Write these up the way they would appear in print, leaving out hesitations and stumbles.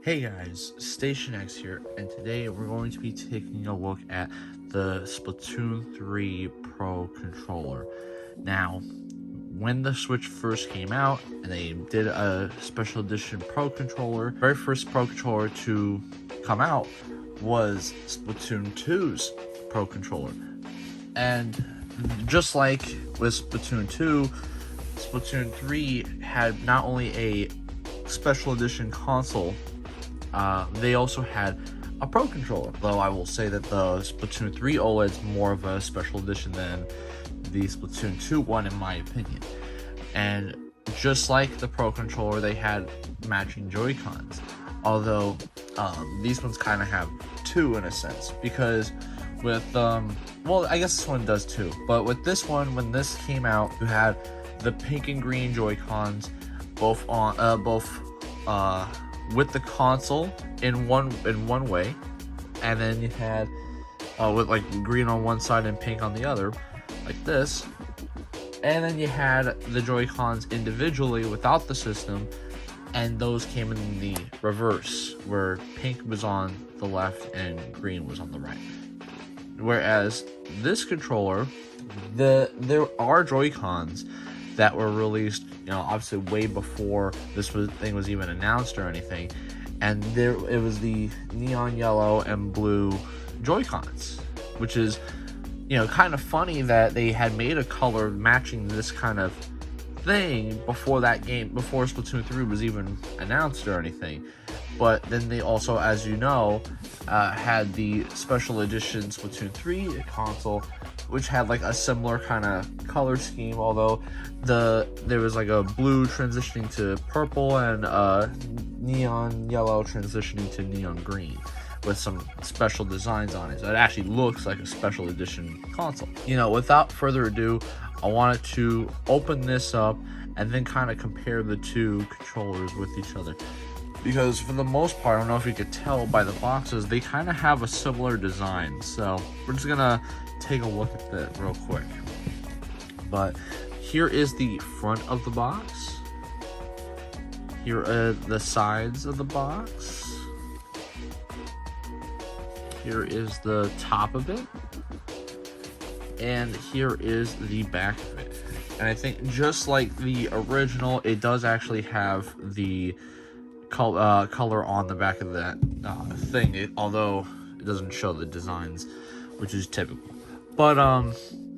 Hey guys, Station X here, and today we're going to be taking a look at the Splatoon 3 Pro controller. Now, when the Switch first came out, and they did a special edition Pro controller, very first Pro controller to come out was Splatoon 2's Pro controller. And just like with Splatoon 2, Splatoon 3 had not only a special edition console, they also had a Pro controller, though I will say that the Splatoon 3 OLED is more of a special edition than the Splatoon 2 one, in my opinion. And just like the Pro controller, they had matching Joy-Cons, although these ones kind of have two in a sense, because with well, I guess this one does too, but with this one, when this came out, you had the pink and green Joy-Cons both with the console in one way, and then you had with like green on one side and pink on the other, like this, and then you had the Joy-Cons individually without the system, and those came in the reverse, where pink was on the left and green was on the right. Whereas this controller, there are Joy-Cons that were released, obviously way before this thing was even announced or anything, and it was the neon yellow and blue Joy-Cons, which is, kind of funny that they had made a color matching this kind of thing before Splatoon 3 was even announced or anything. But then they also, as you know, had the special edition Splatoon 3 console, which had like a similar kind of color scheme, although there was like a blue transitioning to purple and neon yellow transitioning to neon green, with some special designs on it. So it actually looks like a special edition console. Without further ado, I wanted to open this up and then kind of compare the two controllers with each other, because for the most part, I don't know if you could tell by the boxes, they kind of have a similar design. So we're just gonna take a look at that real quick. But here is the front of the box. Here are the sides of the box. Here is the top of it. And here is the back of it. And I think just like the original, it does actually have the color on the back of that thing, although it doesn't show the designs, which is typical. But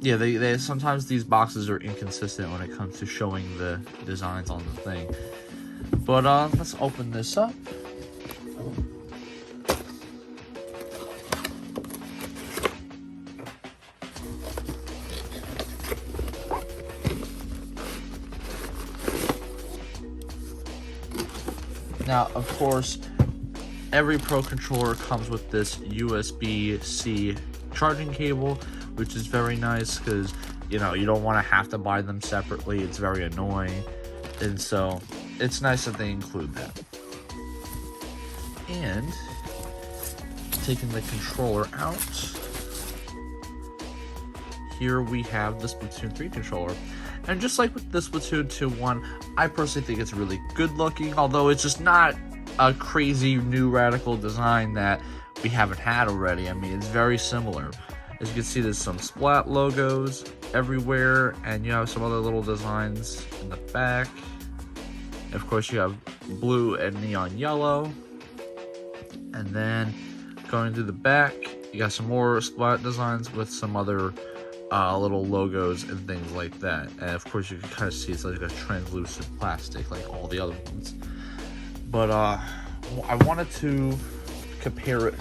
yeah, they sometimes these boxes are inconsistent when it comes to showing the designs on the thing. But let's open this up. Now, of course, every Pro controller comes with this USB-C charging cable, which is very nice because, you don't want to have to buy them separately. It's very annoying. And so it's nice that they include that. And taking the controller out, here we have the Splatoon 3 controller. And just like with the Splatoon 2 one, I personally think it's really good looking, although it's just not a crazy new radical design that we haven't had already. I mean, it's very similar. As you can see, there's some Splat logos everywhere, and you have some other little designs in the back. And of course, you have blue and neon yellow. And then going through the back, you got some more Splat designs with some other little logos and things like that. And of course, you can kind of see it's like a translucent plastic like all the other ones. But I wanted to compare it.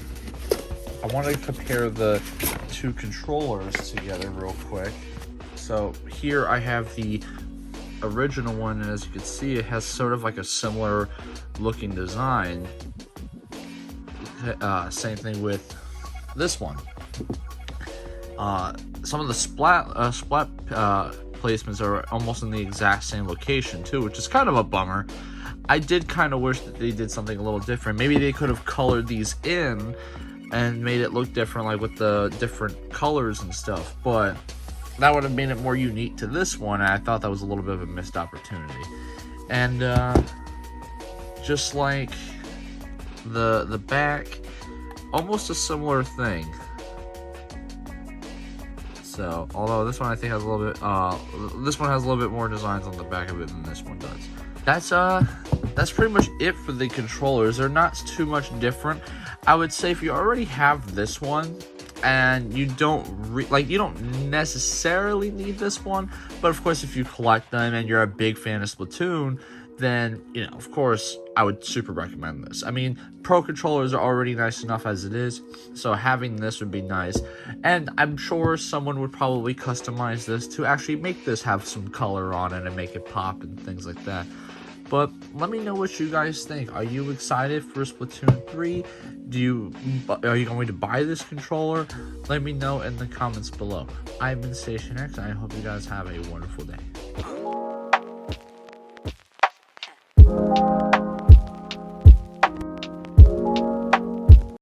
I wanted to compare the two controllers together real quick. So here I have the original one, and as you can see, it has sort of like a similar looking design. Same thing with this one. Some of the splat placements are almost in the exact same location too, which is kind of a bummer. I did kind of wish that they did something a little different. Maybe they could have colored these in and made it look different, like with the different colors and stuff, but that would have made it more unique to this one, and I thought that was a little bit of a missed opportunity. And just like The back, almost a similar thing. So, although this one I think has a little bit, this one has a little bit more designs on the back of it than this one does. That's pretty much it for the controllers. They're not too much different. I would say if you already have this one and you don't you don't necessarily need this one, but of course if you collect them and you're a big fan of Splatoon, then, you know, of course, I would super recommend this. I mean, Pro controllers are already nice enough as it is, so having this would be nice. And I'm sure someone would probably customize this to actually make this have some color on it and make it pop and things like that. But let me know what you guys think. Are you excited for Splatoon 3? Are you going to buy this controller? Let me know in the comments below. I've been Station X, and I hope you guys have a wonderful day.